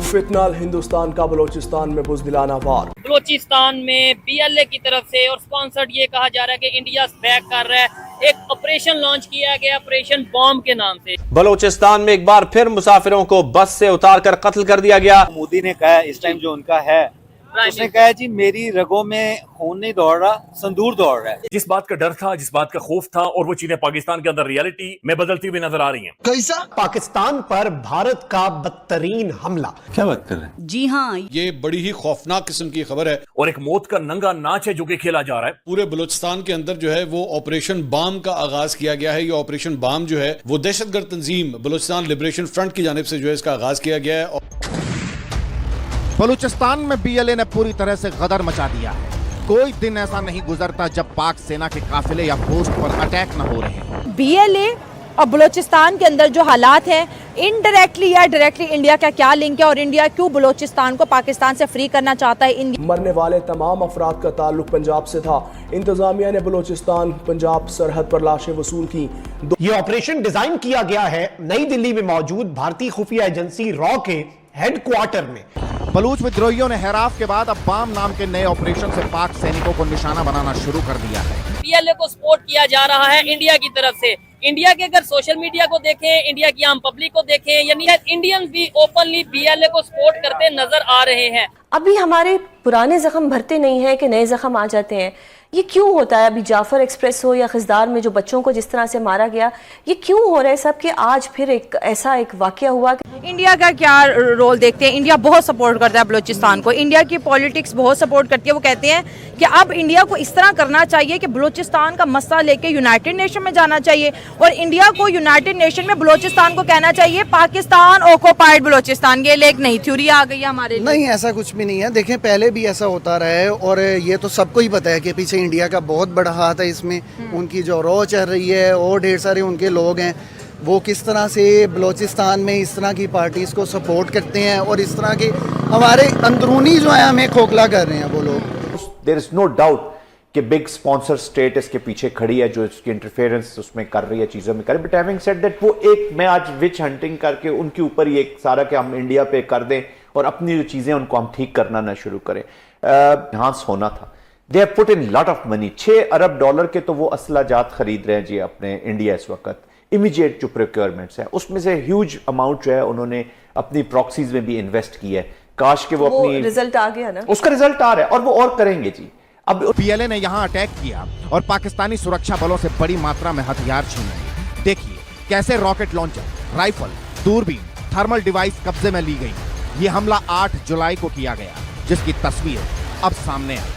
फितनल हिंदुस्तान का बलोचिस्तान में बुज़दिलाना वार। बलोचिस्तान में बीएलए की तरफ से और स्पॉन्सर्ड ये कहा जा रहा है कि इंडिया बैक कर रहा है। एक ऑपरेशन लॉन्च किया गया, ऑपरेशन बॉम्ब के नाम से। बलोचिस्तान में एक बार फिर मुसाफिरों को बस से उतार कर कत्ल कर दिया गया। मोदी ने कहा इस टाइम जो उनका है, उसने कहा जी मेरी रगों में खून नहीं दौड़ रहा, संदूर दौड़ रहा है। जिस बात का डर था, जिस बात का खौफ था, और वो चीजें पाकिस्तान के अंदर रियलिटी में बदलती हुई नजर आ रही हैं। कैसा? पाकिस्तान पर भारत का बदतरीन हमला। क्या बात कर रहे हैं? जी हाँ, ये बड़ी ही खौफनाक किस्म की खबर है और एक मौत का नंगा नाच है जो कि खेला जा रहा है। पूरे बलूचिस्तान के अंदर जो है वो ऑपरेशन बाम का आगाज किया गया है। ये ऑपरेशन बाम जो है वो दहशतगर्द तंजीम बलूचिस्तान लिबरेशन फ्रंट की जानिब से जो है इसका आगाज किया गया है। बलूचिस्तान में बीएलए ने पूरी तरह से गदर मचा दिया है। कोई दिन ऐसा नहीं गुजरता जब पाक सेना के काफिले या पोस्ट पर अटैक न हो रहे हैं। बीएलए और बलूचिस्तान के अंदर जो हालात हैं, इनडायरेक्टली या डायरेक्टली इंडिया का क्या लिंक है और इंडिया क्यों बलूचिस्तान को पाकिस्तान से फ्री करना चाहता है? मरने वाले तमाम अफराद का ताल्लुक पंजाब से था। इंतजामिया ने बलूचिस्तान पंजाब सरहद पर लाशें वसूल की। ये ऑपरेशन डिजाइन किया गया है नई दिल्ली में मौजूद भारतीय खुफिया एजेंसी रॉ के हेडक्वार्टर में। बलूच विद्रोहियों ने हेराफ के बाद अब बाम नाम के नए ऑपरेशन से पाक सैनिकों को निशाना बनाना शुरू कर दिया है। बीएलए को सपोर्ट किया जा रहा है इंडिया की तरफ से। इंडिया के अगर सोशल मीडिया को देखें, इंडिया की आम पब्लिक को देखें, यानी इंडियंस भी ओपनली बीएलए को सपोर्ट करते नजर आ रहे हैं। अभी हमारे पुराने जख्म भरते नहीं हैं कि नए जख्म आ जाते हैं। ये क्यों होता है? अभी जाफर एक्सप्रेस हो या खिजदार में जो बच्चों को जिस तरह से मारा गया, ये क्यों हो रहा है सब कि आज फिर एक ऐसा एक वाकया हुआ। इंडिया का क्या रोल देखते हैं? इंडिया बहुत सपोर्ट करता है बलूचिस्तान को। इंडिया की पॉलिटिक्स बहुत सपोर्ट करती है। वो कहते हैं कि अब इंडिया को इस तरह करना चाहिए कि बलूचिस्तान का मसला लेके यूनाइटेड नेशन में जाना चाहिए और इंडिया को यूनाइटेड नेशन में बलूचिस्तान को कहना चाहिए पाकिस्तान ऑक्युपाइड बलूचिस्तान। ये एक नई थ्योरी आ गई है हमारे लिए। नहीं, ऐसा कुछ भी नहीं है। देखें, पहले भी ऐसा होता रहा है और ये तो सबको ही पता है कि पीछे इंडिया का बहुत बड़ा हाथ है इसमें। उनकी जो रॉ चल रही है और ढेर सारे उनके लोग हैं, वो किस तरह से बलूचिस्तान में इस तरह की पार्टीज को सपोर्ट करते हैं और इस तरह के हमारे अंदरूनी जो है हमें खोखला कर रहे हैं वो लोग। देयर इज नो डाउट कि बिग स्पॉन्सर स्टेट इसके पीछे खड़ी है, जो इसकी इंटरफेरेंस उसमें कर रही है, चीज़ों में कर रही है। बट हैविंग सेड दैट, वो एक मैं आज विच हंटिंग करके उनके ऊपर ये सारा कि हम इंडिया पे कर दें और अपनी जो चीज़ें उनको हम ठीक करना ना शुरू करें। यहाँ होना था। They have put in lot of money. 6 Arab dollar के तो वो असला जात खरीद रहे हैं जी अपने इंडिया इस वक्त। इमीडिएट जो प्रोक्योरमेंट्स है उसमें से ह्यूज अमाउंट जो है उन्होंने अपनी प्रॉक्सीज में भी इन्वेस्ट किया है। काश के वो अपनी रिजल्ट आ गया ना, उसका रिजल्ट आ रहा है और वो और करेंगे जी। अब बीएलए ने यहाँ अटैक किया और पाकिस्तानी सुरक्षा बलों से बड़ी मात्रा में हथियार छीन लिए। देखिए कैसे रॉकेट लॉन्चर, राइफल, दूरबीन, थर्मल डिवाइस कब्जे में ली गई। ये हमला 8 जुलाई को किया गया, जिसकी तस्वीर अब सामने आई।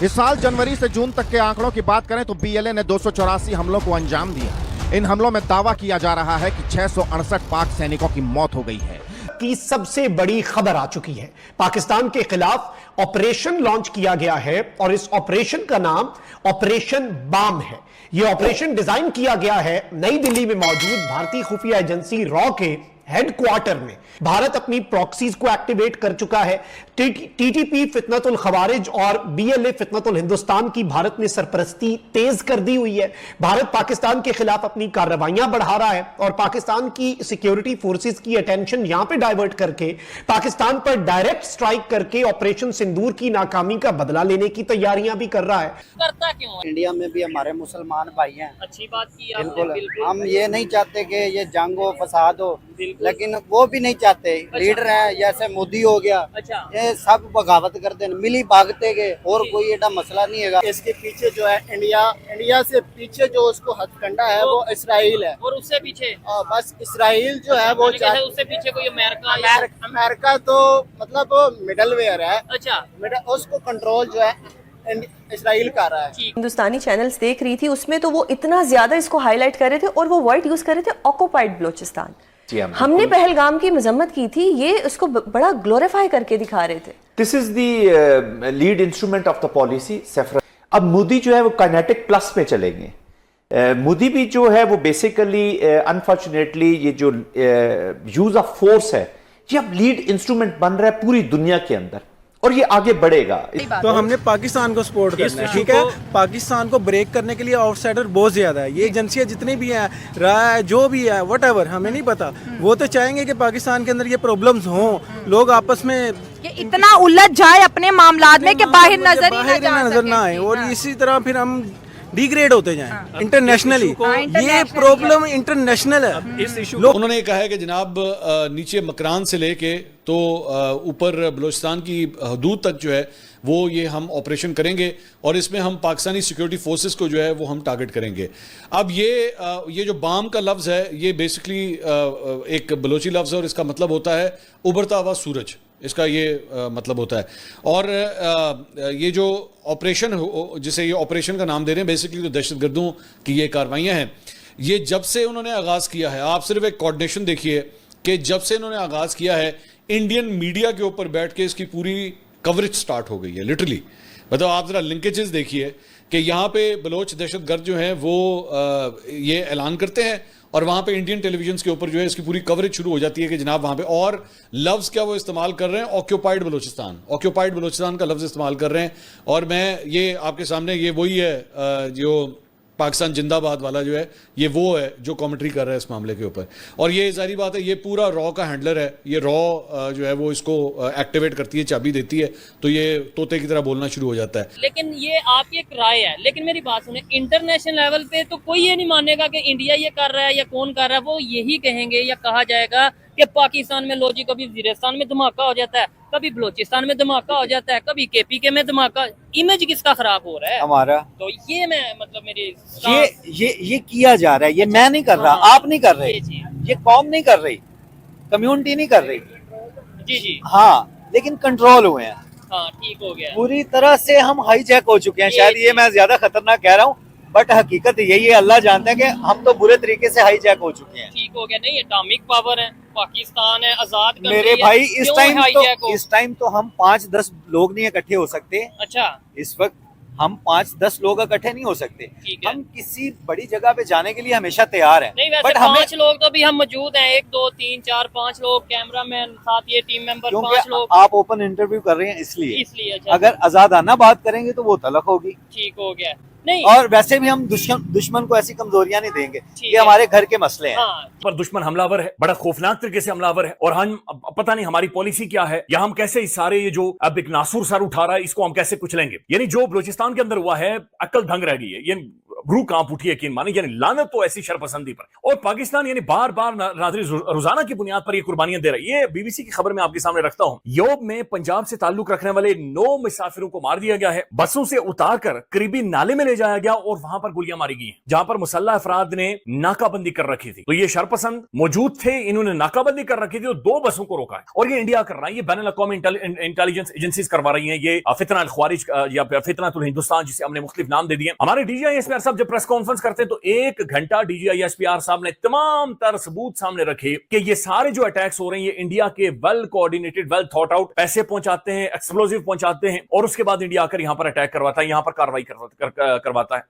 इस साल जनवरी से जून तक के आंकड़ों की बात करें तो बीएलए ने 284 हमलों को अंजाम दिया। इन हमलों में दावा किया जा रहा है कि 668 पाक सैनिकों की मौत हो गई है। की सबसे बड़ी खबर आ चुकी है। पाकिस्तान के खिलाफ ऑपरेशन लॉन्च किया गया है और इस ऑपरेशन का नाम ऑपरेशन बाम है। यह ऑपरेशन डिजाइन किया गया है नई दिल्ली में मौजूद भारतीय खुफिया एजेंसी रॉ के हेडक्वार्टर में। भारत अपनी प्रॉक्सीज को एक्टिवेट कर चुका है। टीटीपी फितनतुल खवारिज और बीएलए फितनतुल हिंदुस्तान की भारत ने सरपरस्ती तेज कर दी हुई है। भारत पाकिस्तान के खिलाफ अपनी कार्रवाइयां बढ़ा रहा है और पाकिस्तान की सिक्योरिटी फोर्सेस की अटेंशन यहां पे डाइवर्ट करके पाकिस्तान पर डायरेक्ट स्ट्राइक करके ऑपरेशन सिंदूर की नाकामी का बदला लेने की तैयारियां भी कर रहा है। करता क्यों? इंडिया में भी हमारे मुसलमान भाई हैं। अच्छी बात की बिल्कुल, हम ये नहीं चाहते कि ये जंग हो, फसाद हो, लेकिन वो भी नहीं चाहते। लीडर हैं जैसे मोदी हो गया, ये सब बगावत करते हैं, मिली भागते गए और कोई एडा मसला नहीं है। इसके पीछे जो है इंडिया से पीछे जो उसको हथकंडा है वो इसराइल है और उससे पीछे बस इसराइल जो है वो उससे पीछे कोई अमेरिका तो मतलब मिडल वेयर है। अच्छा, उसको कंट्रोल जो है इसराइल कर रहा है। हिंदुस्तानी चैनल्स देख रही थी, उसमें तो वो इतना ज्यादा इसको हाईलाइट कर रहे थे और वो वर्ड यूज कर रहे थे ऑक्युपाइड बलूचिस्तान। हमने पहलगाम की मजम्मत की थी, ये उसको बड़ा ग्लोरीफाई करके दिखा रहे थे। This is the lead instrument of the policy सेफ्रा। अब मोदी जो है वो काइनेटिक प्लस पे चलेंगे। मोदी भी जो है वो बेसिकली अनफॉर्चुनेटली ये जो यूज ऑफ फोर्स है ये अब लीड इंस्ट्रूमेंट बन रहा है पूरी दुनिया के अंदर। और ये आगे बढ़ेगा। तो हमने पाकिस्तान को सपोर्ट करना है, ठीक है। पाकिस्तान को ब्रेक करने के लिए आउटसाइडर बहुत ज्यादा है। ये एजेंसियां जितनी भी हैं, राय जो भी है, व्हाटएवर, हमें नहीं पता, वो तो चाहेंगे कि पाकिस्तान के अंदर ये प्रॉब्लम्स हों, लोग आपस में इतना उलझ जाए अपने मामलात में कि बाहर नजर ना आए, और इसी तरह फिर हम डिग्रेड होते जाएं इंटरनेशनली। ये प्रॉब्लम इंटरनेशनल है। इस इशू उन्होंने कहा है कि जनाब नीचे मकरान से लेके तो ऊपर बलूचिस्तान की हदूद तक जो है वो ये हम ऑपरेशन करेंगे, और इसमें हम पाकिस्तानी सिक्योरिटी फोर्सेस को जो है वो हम टारगेट करेंगे। अब ये जो बाम का लफ्ज़ है, ये बेसिकली एक बलोची लफ्ज़ है, और इसका मतलब होता है उभरता हुआ सूरज, इसका ये मतलब होता है। और ये जो ऑपरेशन जिसे ये ऑपरेशन का नाम दे रहे हैं, बेसिकली तो दहशतगर्दों की ये कार्रवाइयाँ हैं। ये जब से उन्होंने आगाज़ किया है, आप सिर्फ एक कोऑर्डिनेशन देखिए कि जब से इन्होंने आगाज़ किया है, इंडियन मीडिया के ऊपर बैठ के इसकी पूरी कवरेज स्टार्ट हो गई है लिटरली। मतलब आप ज़रा लिंकेजेस देखिए कि यहाँ पे बलोच दहशतगर्द जो हैं वो ये ऐलान करते हैं, और वहाँ पे इंडियन टेलीविजन के ऊपर जो है इसकी पूरी कवरेज शुरू हो जाती है कि जनाब वहाँ पे, और लफ्ज़ क्या वो इस्तेमाल कर रहे हैं, ऑक्यूपाइड बलोचिस्तान का लफ्ज़ इस्तेमाल कर रहे हैं। और मैं ये आपके सामने, ये वही है जो पाकिस्तान जिंदाबाद वाला जो है, ये वो है जो कमेंट्री कर रहा है इस मामले के ऊपर। और ये जाहिर बात है, ये पूरा रॉ का हैंडलर है, ये रॉ जो है वो इसको एक्टिवेट करती है, चाबी देती है, तो ये तोते की तरह बोलना शुरू हो जाता है। लेकिन ये आपकी एक राय है, लेकिन मेरी बात सुने, इंटरनेशनल लेवल पे तो कोई ये नहीं मानेगा कि इंडिया ये कर रहा है या कौन कर रहा है। वो यही कहेंगे या कहा जाएगा कि पाकिस्तान में लो जी, कभी वजीरिस्तान में धमाका हो जाता है, कभी बलोचिस्तान में धमाका हो जाता है, कभी केपीके में धमाका। इमेज किसका खराब हो रहा है? हमारा। तो ये मैं मतलब मेरी ये किया जा रहा है, ये मैं नहीं कर रहा, आप नहीं कर रहे, ये कौम नहीं कर रही, कम्युनिटी नहीं कर रही। जी जी हाँ, लेकिन कंट्रोल हुए हैं। हाँ, ठीक हो गया। पूरी तरह से हम हाईजैक हो चुके हैं। शायद ये मैं ज्यादा खतरनाक कह रहा हूँ, बट हकीकत यही है, अल्लाह जानता है कि हम तो बुरे तरीके से हाईजैक हो चुके हैं। ठीक हो गया। नहीं, एटॉमिक पावर है, पाकिस्तान है, आजाद मेरे भाई, इस टाइम तो हम 5-10 लोग नहीं इकट्ठे हो सकते। अच्छा, इस वक्त हम 5-10 लोग इकट्ठे नहीं हो सकते। हम किसी बड़ी जगह पे जाने के लिए हमेशा तैयार हैं। नहीं, वैसे 5 लोग तो भी हम मौजूद हैं, 1 2 3 4 5 लोग, कैमरामैन, साथ ये टीम मेंबर, 5 लोग। आप ओपन इंटरव्यू कर रहे हैं इसलिए अच्छा। अगर आजादाना बात करेंगे तो वो तलक होगी। ठीक हो गया। नहीं, और वैसे भी हम दुश्मन को ऐसी कमजोरियां नहीं देंगे, ये हमारे घर के मसले हैं। पर दुश्मन हमलावर है, बड़ा खौफनाक तरीके से हमलावर है, और हम पता नहीं हमारी पॉलिसी क्या है, या हम कैसे इस सारे ये जो अब एक नासूर सर उठा रहा है, इसको हम कैसे कुचलेंगे। यानी जो बलूचिस्तान के अंदर हुआ है, अक्ल दंग रह गई है, ये रूह कांप उठी है, यकीन माने, यानी लानत तो ऐसी शरपसंदी पर। और पाकिस्तान यानी बार बार नाज़रीन रोजाना की बुनियाद पर ये कुर्बानियां दे रही है। ये बीबीसी की खबर में आपके सामने रखता हूं। योब में पंजाब से ताल्लुक रखने वाले 9 मुसाफिरों को मार दिया गया है। बसों से उतारकर करीबी नाले में ले जाया गया और वहां पर गोलियां मारी गई, जहां पर मुसल्लह अफराद ने नाकाबंदी कर रखी थी। तो ये शरपसंद मौजूद थे, इन्होंने नाकाबंदी कर रखी थी और 2 बसों को रोका है। और ये इंडिया कर रहा है, ये बैनुल अक़वामी इंटेलिजेंस एजेंसीज करवा रही है। ये फितना अल ख्वारिज या फितनतुल हिंदुस्तान, जिसे हमने मुख्तलिफ नाम दे दिए। हमारे डीजीआईएसपीआर साहब जब प्रेस कॉन्फ्रेंस करते तो 1 घंटा डीजीआईएसपीआर साहब ने तमाम तर सबूत सामने रखे कि ये सारे जो अटैक्स हो रहे हैं, ये इंडिया के well coordinated, well thought out, पैसे पहुंचाते हैं, एक्सप्लोजिव पहुंचाते हैं, और उसके बाद इंडिया आकर यहां पर अटैक करवाता है, यहां पर कार्रवाई करवाता है।